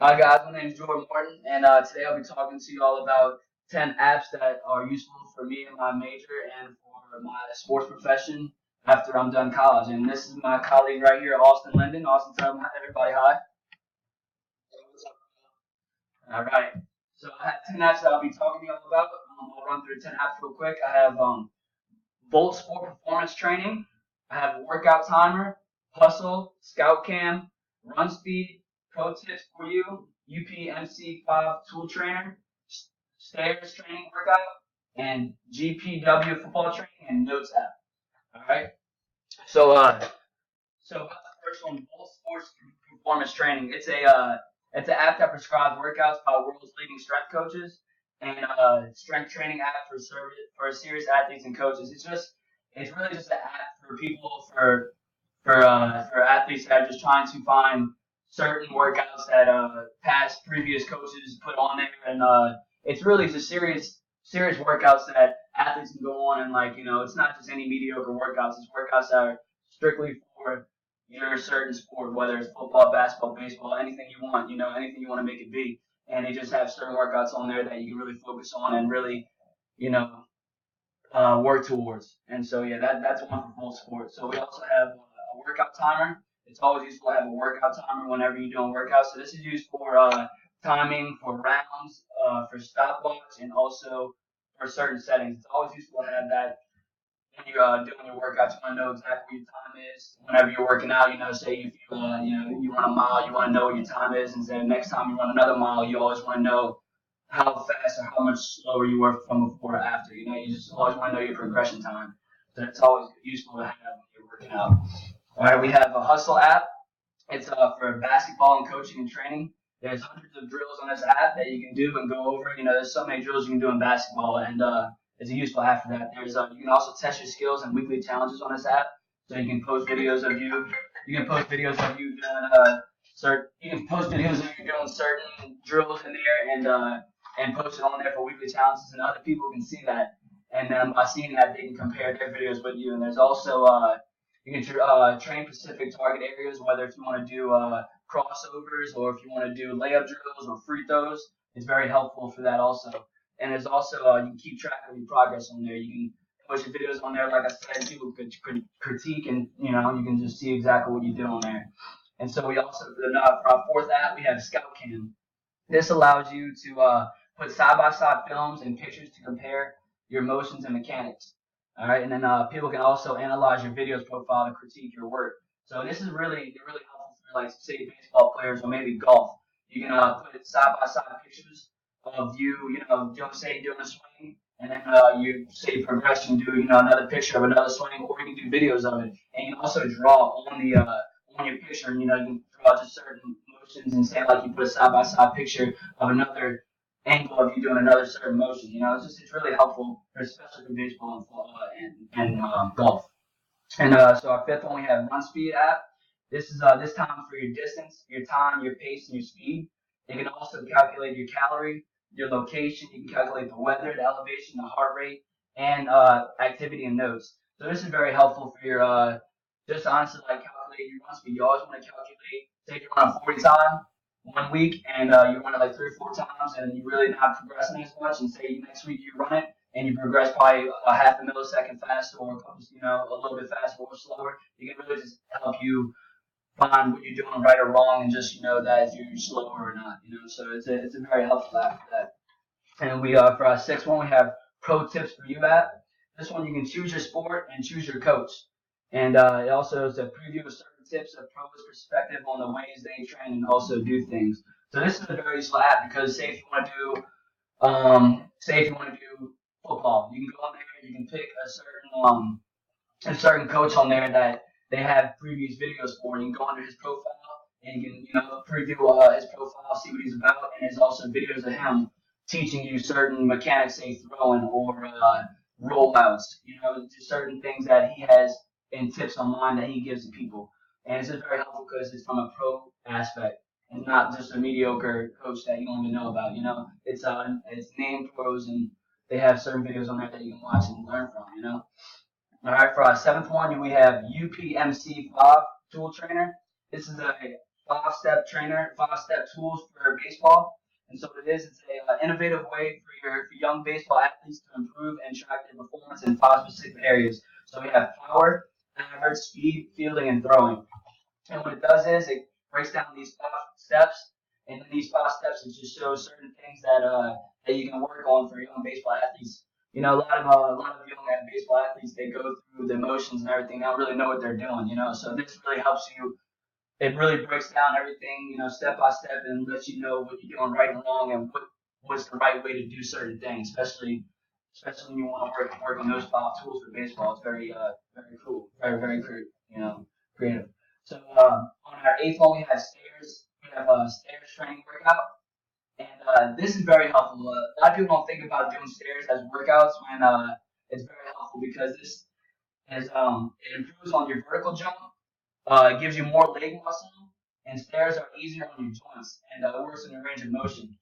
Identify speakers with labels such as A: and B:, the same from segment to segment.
A: Hi guys, my name is Jordan Morton, and today I'll be talking to you all about 10 apps that are useful for me in my major and for my sports profession after I'm done college. And this is my colleague right here, Austin Linden. Austin, tell everybody hi. All right. So I have 10 apps that I'll be talking to you all about. I'll run through 10 apps real quick. I have Volt Sport Performance Training. I have Workout Timer, Hustle, Scout Cam, Run Speed, Pro Tips for You, UPMC5 Tool Trainer, Stairs Training Workout, and GPW Football Training and Notes app. All right. So about the first one, Volt Sports Performance Training. It's an app that prescribes workouts by world's leading strength coaches and strength training app for serious athletes and coaches. It's really just an app for people for athletes that are just trying to find certain workouts that past previous coaches put on there, and it's really just serious workouts that athletes can go on and it's not just any mediocre workouts. It's workouts that are strictly for your certain sport, whether it's football, basketball, baseball, anything you want, anything you want to make it be. And they just have certain workouts on there that you can really focus on and really, you know, work towards. And so, yeah, that's one for full sport. So we also have a workout timer. It's always useful to have a workout timer whenever you're doing workouts. So this is used for timing, for rounds, for stopwatch, and also for certain settings. It's always useful to have that when you're doing your workouts. You want to know exactly what your time is. Whenever you're working out, say if you run a mile, you want to know what your time is, and then next time you run another mile, you always want to know how fast or how much slower you were from before or after. You just always want to know your progression time. So that's always useful to have when you're working out. All right, we have a Hustle app. It's for basketball and coaching and training. There's hundreds of drills on this app that you can do and go over. There's so many drills you can do in basketball, and it's a useful app for that. There's you can also test your skills and weekly challenges on this app. So you can post videos of you. You can post videos of you doing You can post videos of you doing certain drills in there and post it on there for weekly challenges, and other people can see that. And by seeing that, they can compare their videos with you. And there's also you can train specific target areas, whether if you want to do crossovers or if you want to do layup drills or free throws. It's very helpful for that also. And there's also you can keep track of your progress on there. You can post your videos on there, like I said, people could critique, and you can just see exactly what you did on there. And so we also for our fourth app we have Scout Cam. This allows you to put side-by-side films and pictures to compare your motions and mechanics. All right, and then people can also analyze your videos profile to critique your work. So this is really helpful for like say baseball players or maybe golf. You can put side-by-side pictures of you, say doing a swing, and then you say progression, do another picture of another swing, or you can do videos of it, and you can also draw on your picture, and you can draw just certain motions and say like you put a side by side picture of another angle of you doing another certain motion. It's really helpful, especially for baseball and golf. And so our fifth one we have Run Speed app. This time for your distance, your time, your pace, and your speed. You can also calculate your calorie, your location. You can calculate the weather, the elevation, the heart rate, and activity and notes. So this is very helpful for your just honestly like calculate your run speed. You always want to calculate. Say if you run a 40 time 1 week and you run it like 3 or 4 times and you really not progressing as much, and say next week you run it and you progress probably a half a millisecond faster or a little bit faster or slower, you can really just help you find what you're doing right or wrong and just that if you're slower or not. So it's a very helpful app for that. And we for our sixth one we have Pro Tips for You app. This one you can choose your sport and choose your coach, and it also is a preview of certain tips, a pro's perspective on the ways they train and also do things. So this is a very useful app because say if you want to do football, you can go on there, you can pick a certain coach on there that they have previous videos for. And you can go under his profile and you can preview his profile, see what he's about, and there's also videos of him teaching you certain mechanics, say throwing or rollouts. Just certain things that he has and tips online that he gives to people. And it's just very helpful because it's from a pro aspect and not just a mediocre coach that you don't even know about. It's named pros and they have certain videos on there that you can watch and learn from. All right, for our seventh one, we have UPMC5 Tool Trainer. This is a 5-step trainer, 5-step tools for baseball. And so what it is, it's a innovative way for young baseball athletes to improve and track their performance in 5 specific areas. So we have power, average, speed, fielding, and throwing. And what it does is it breaks down these 5 steps, and in these 5 steps, it just shows certain things that you can work on for young baseball athletes. You know, a lot of young baseball athletes, they go through the motions and everything. They don't really know what they're doing. You know, so this really helps you. It really breaks down everything, you know, step by step, and lets you know what you're doing right and wrong, and what's the right way to do certain things. Especially when you want to work on those 5 tools for baseball. It's very cool, very you know, creative. So on our eighth one, we have stairs. We have a stairs training workout, and this is very helpful. A lot of people don't think about doing stairs as workouts when it's very helpful because this is it improves on your vertical jump. It gives you more leg muscle, and stairs are easier on your joints, and it works in your range of motion.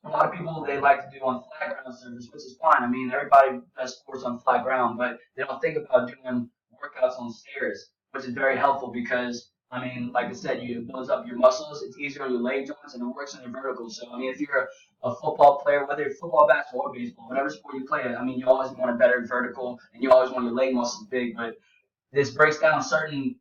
A: A lot of people, they like to do on flat ground surface, which is fine. I mean, everybody does sports on flat ground, but they don't think about doing workouts on stairs, which is very helpful because, I mean, like I said, it builds up your muscles. It's easier on your leg joints, and it works on your vertical. So, I mean, if you're a football player, whether it's football, basketball, or baseball, whatever sport you play, I mean, you always want a better vertical, and you always want your leg muscles big. But this breaks down certain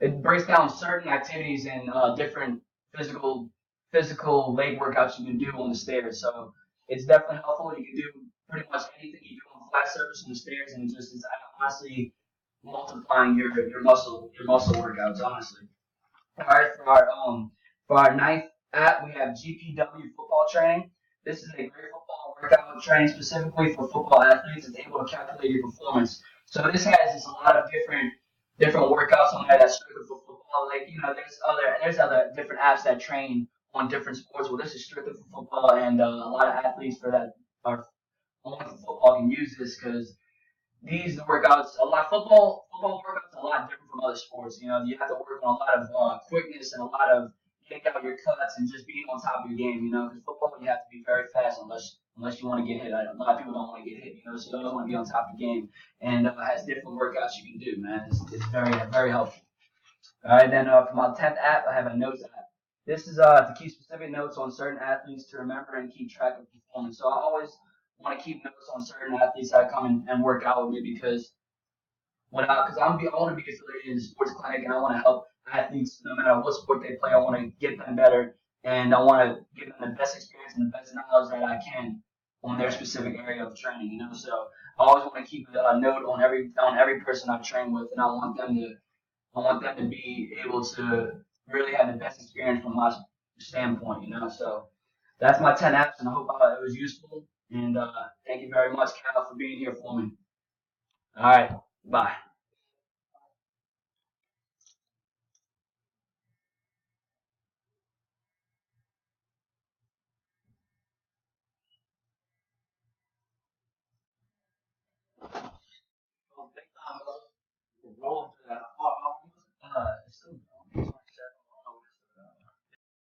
A: activities and different physical physical leg workouts you can do on the stairs. So it's definitely helpful. You can do pretty much anything you do on flat surface on the stairs, and it just is honestly multiplying your muscle workouts. Honestly. All right, for our ninth app, we have GPW football training. This is a great football workout training specifically for football athletes. It's able to calculate your performance. So this has just a lot of different workouts on there that's strictly for football. Like, you know, there's other different apps that train on different sports. Well, this is strictly for football, and a lot of athletes for that are only for football can use this because these workouts, football workouts are a lot different from other sports. You know, you have to work on a lot of quickness and a lot of getting out your cuts and just being on top of your game. You know, because football you have to be very fast unless you want to get hit. A lot of people don't want to get hit. You know, so you always want to be on top of your game. And it has different workouts you can do, man. It's very helpful. All right, then for my 10th app, I have a notes app. This is to keep specific notes on certain athletes to remember and keep track of performance. So I always want to keep notes on certain athletes that come and work out with me because I want to be affiliated in the sports clinic and I want to help athletes no matter what sport they play. I want to get them better and I want to give them the best experience and the best knowledge that I can on their specific area of training. You know, so I always want to keep a note on every person I train with, and I want them to be able to really have the best experience from my standpoint. You know, so that's my 10 apps, and I hope it was useful. And thank you very much, Cal, for being here for me. All right, bye.